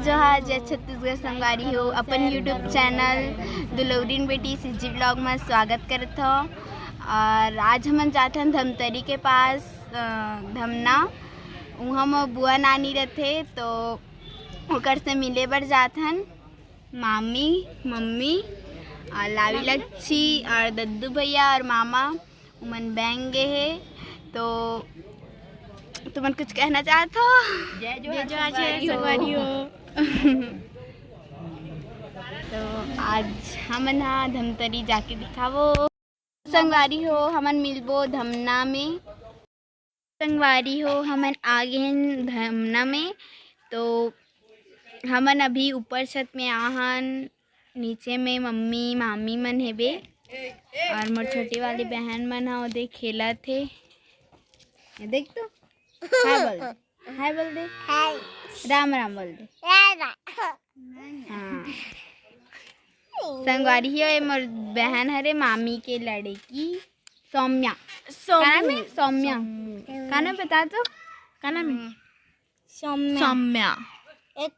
जोहार जय छत्तीसगढ़ संगवारी हो अपन यूट्यूब चैनल दुलौरीन बेटी सिजी ब्लॉग में स्वागत करत हो। और आज हम जाते हैं धमतरी के पास धमना, वहाँ में बुआ नानी रहते तो ओकर से मिले बर जात हन मामी मम्मी और लावी लच्छी और दद्दू भैया और मामा उमन बैंक गए है। तो तुमन कुछ कहना चाहत हो? जय संगवारी हो। तो आज हमन धमतरी जाके दिखावो संगवारी हो, हमन मिलबो धमना में। संगवारी हो हमन आगे हैं धमना में। तो हमन अभी ऊपर छत में आहन, नीचे में मम्मी मामी मन हेबे और मोर छोटी वाली बहन मन हा ओदे खेलत थे। देख तो हाय बोल दे हाय, राम राम बोल दे। हाँ संगवारी है मोर बहन हरे मामी के लड़की सौम्या। सौम्या का नाम बता तो, का नाम है? सौम्या। एक